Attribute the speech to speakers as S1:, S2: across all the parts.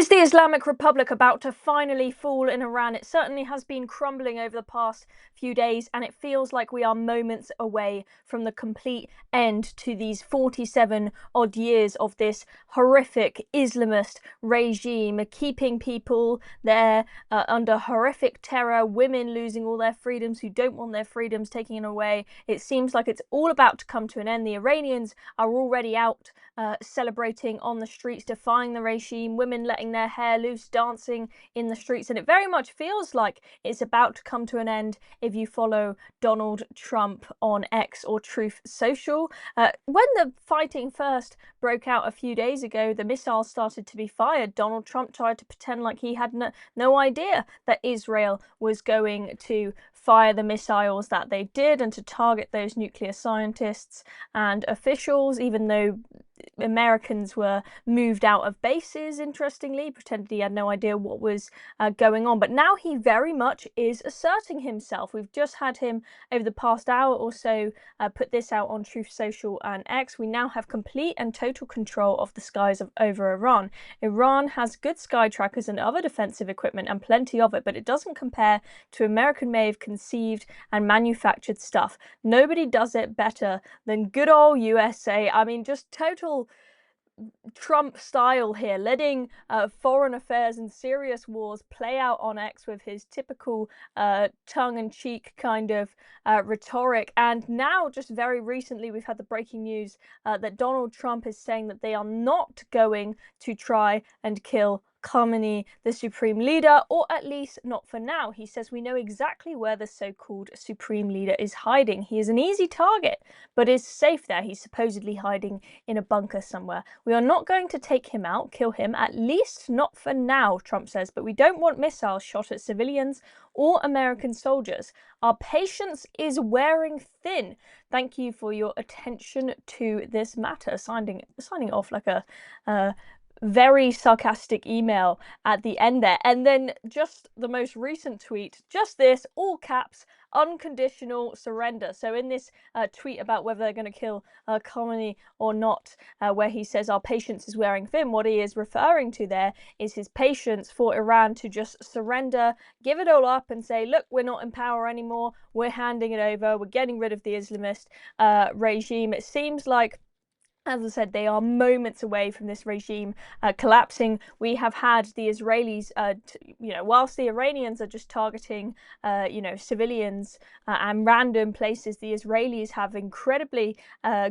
S1: Is the Islamic Republic about to finally fall in Iran? It certainly has been crumbling over the past few days, and it feels like we are moments away from the complete end to these 47 odd years of this horrific Islamist regime, keeping people there under horrific terror, women losing all their freedoms who don't want their freedoms taken away. It seems like it's all about to come to an end. The Iranians are already out celebrating on the streets, defying the regime, women letting their hair loose, dancing in the streets, and it very much feels like it's about to come to an end if you follow Donald Trump on X or Truth Social. When the fighting first broke out a few days ago, the missiles started to be fired. Donald Trump tried to pretend like he had no idea that Israel was going to fire the missiles that they did and to target those nuclear scientists and officials, even though Americans were moved out of bases, interestingly, pretended he had no idea what was going on. But now he very much is asserting himself. We've just had him over the past hour or so put this out on Truth Social and X. We now have complete and total control of the skies over Iran. Iran has good sky trackers and other defensive equipment and plenty of it, but it doesn't compare to American-made, conceived and manufactured stuff. Nobody does it better than good old USA. I mean, just total Trump style here, letting foreign affairs and serious wars play out on X with his typical tongue-in-cheek kind of rhetoric. And now, just very recently, we've had the breaking news that Donald Trump is saying that they are not going to try and kill Khamenei, the supreme leader, or at least not for now. He says we know exactly where the so-called supreme leader is hiding. He is an easy target, but is safe there. He's supposedly hiding in a bunker somewhere. We are not going to take him out, kill him, at least not for now, Trump says, but we don't want missiles shot at civilians or American soldiers. Our patience is wearing thin. Thank you for your attention to this matter. Signing off like a very sarcastic email at the end there. And then just the most recent tweet, just this, all caps, unconditional surrender. So in this tweet about whether they're going to kill Khamenei or not, where he says our patience is wearing thin, what he is referring to there is his patience for Iran to just surrender, give it all up and say, look, we're not in power anymore, we're handing it over, we're getting rid of the Islamist regime. It seems like, as I said, they are moments away from this regime collapsing. We have had the Israelis, whilst the Iranians are just targeting, civilians and random places, the Israelis have incredibly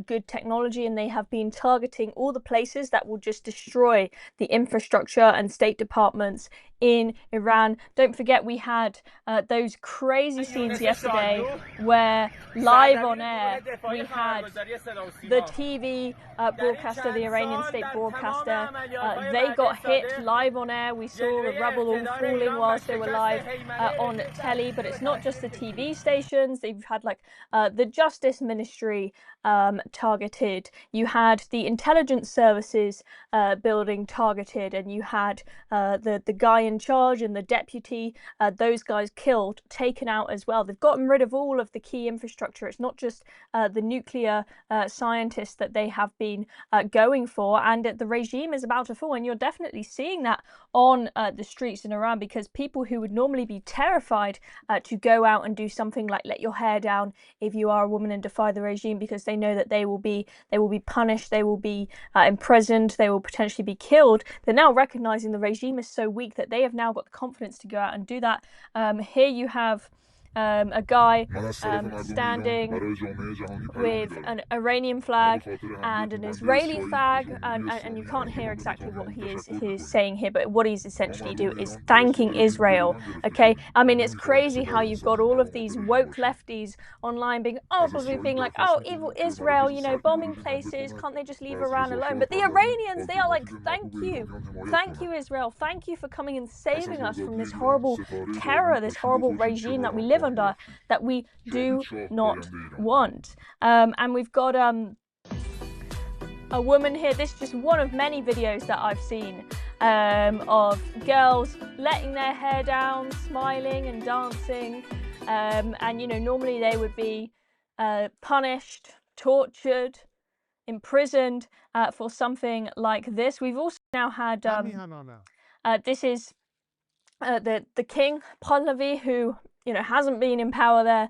S1: good technology, and they have been targeting all the places that will just destroy the infrastructure and state departments in Iran. Don't forget, we had those crazy scenes yesterday where live on air we had the TV broadcaster, the Iranian state broadcaster. They got hit live on air. We saw the rubble all falling whilst they were live on telly. But it's not just the TV stations. They've had like the Justice Ministry targeted. You had the intelligence services building targeted, and you had the guy in charge and the deputy, those guys killed, taken out as well. They've gotten rid of all of the key infrastructure. It's not just the nuclear scientists that they have been going for, and the regime is about to fall. And you're definitely seeing that on the streets in Iran, because people who would normally be terrified to go out and do something like let your hair down if you are a woman and defy the regime, because they know that they will be punished, they will be imprisoned, they will potentially be killed, they're now recognizing the regime is so weak that they have now got the confidence to go out and do that. Here you have a guy standing with an Iranian flag and an Israeli flag, and you can't hear exactly what he is saying here, but what he's essentially doing is thanking Israel. Okay, I mean, it's crazy how you've got all of these woke lefties online being like, oh, evil Israel, bombing places, can't they just leave Iran alone? But the Iranians, they are like, thank you Israel, thank you for coming and saving us from this horrible terror, this horrible regime that we live under, that we do not want. And we've got a woman here. This is just one of many videos that I've seen of girls letting their hair down, smiling and dancing, and normally they would be punished, tortured, imprisoned for something like this. We've also now had This is the king Pahlavi, who hasn't been in power there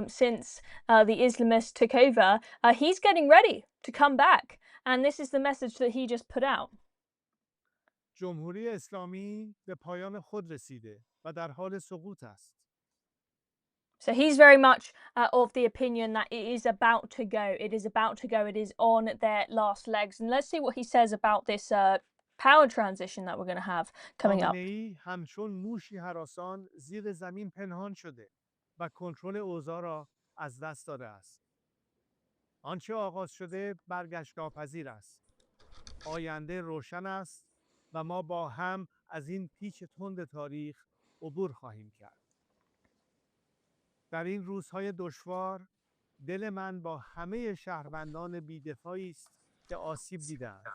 S1: since the Islamists took over. He's getting ready to come back, and this is the message that he just put out.
S2: جمهوری اسلامی به پایان خود رسیده و در حال سقوط است.
S1: So he's very much of the opinion that it is about to go. It is about to go. It is on their last legs. And let's see what he says about this power transition that we're going to have coming up.
S2: خامنه‌ای همچون موشی هراسان زیر زمین پنهان شده و کنترل اوضاع را از دست داده است. آنچه آغاز شده برگشت ناپذیر است. آینده روشن است و ما با هم از این پیچ تند تاریخ عبور خواهیم کرد. در این روزهای دشوار دل من با همه شهروندان بی‌دفاعی است که آسیب دیدند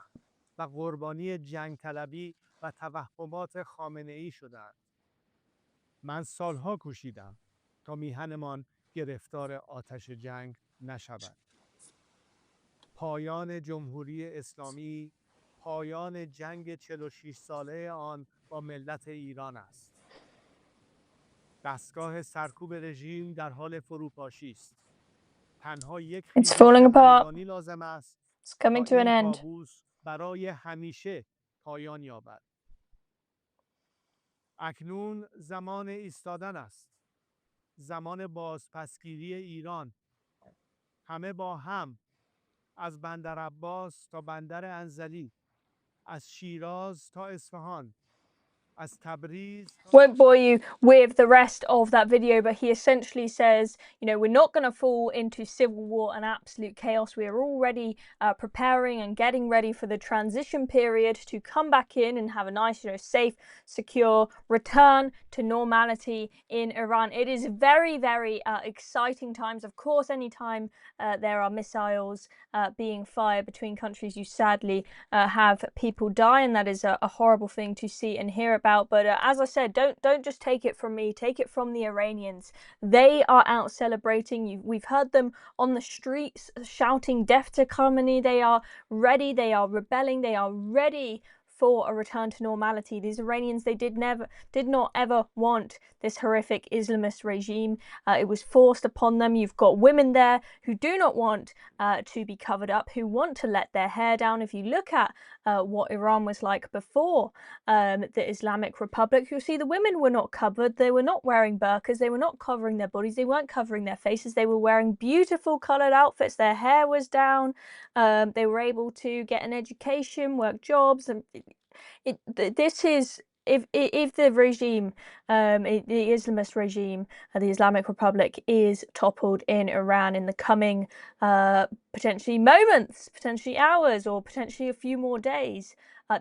S2: و قربانی جنگ طلبی و توهمات خامنه‌ای شدند. من سالها کوشیدم تا میهنمان گرفتار آتش جنگ نشود. پایان جمهوری اسلامی، پایان جنگ 46 ساله آن با ملت ایران است. دستگاه سرکوب رژیم در حال فروپاشی است. تنها یک خیزش همگانی لازم است تا این کابوس برای همیشه پایان یابد. اکنون زمان ایستادن است. زمان بازپسگیری ایران. همه با هم، از بندر عباس تا بندر انزلی، از شیراز تا اصفهان، از تبریز.
S1: Won't bore you with the rest of that video, but he essentially says, we're not going to fall into civil war and absolute chaos. We are already preparing and getting ready for the transition period to come back in and have a nice, safe, secure return to normality in Iran. It is very, very exciting times. Of course, anytime there are missiles being fired between countries, you sadly have people die, and that is a horrible thing to see and hear about. But as I said, don't just take it from me, take it from the Iranians. They are out celebrating. We've heard them on the streets shouting death to Khamenei. They are ready, they are rebelling, they are ready for a return to normality. These Iranians, they did not ever want this horrific Islamist regime. It was forced upon them. You've got women there who do not want to be covered up, who want to let their hair down. If you look at what Iran was like before the Islamic Republic, you'll see the women were not covered. They were not wearing burqas. They were not covering their bodies. They weren't covering their faces. They were wearing beautiful coloured outfits. Their hair was down. They were able to get an education, work jobs, and this is if the regime, the Islamist regime, the Islamic Republic, is toppled in Iran in the coming potentially moments, potentially hours, or potentially a few more days,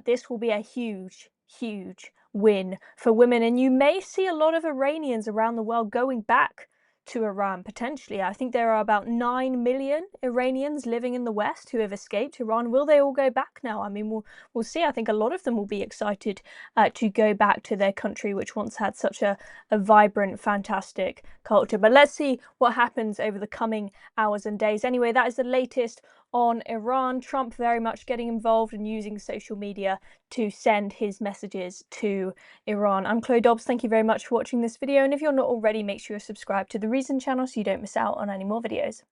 S1: this will be a huge, huge win for women. And you may see a lot of Iranians around the world going back to Iran, potentially. I think there are about 9 million Iranians living in the West who have escaped Iran. Will they all go back now? I mean, we'll see. I think a lot of them will be excited to go back to their country, which once had such a vibrant, fantastic culture. But let's see what happens over the coming hours and days. Anyway, that is the latest on Iran. Trump very much getting involved and using social media to send his messages to Iran. I'm Chloe Dobbs. Thank you very much for watching this video. And if you're not already, make sure you're subscribed to the Reason channel so you don't miss out on any more videos.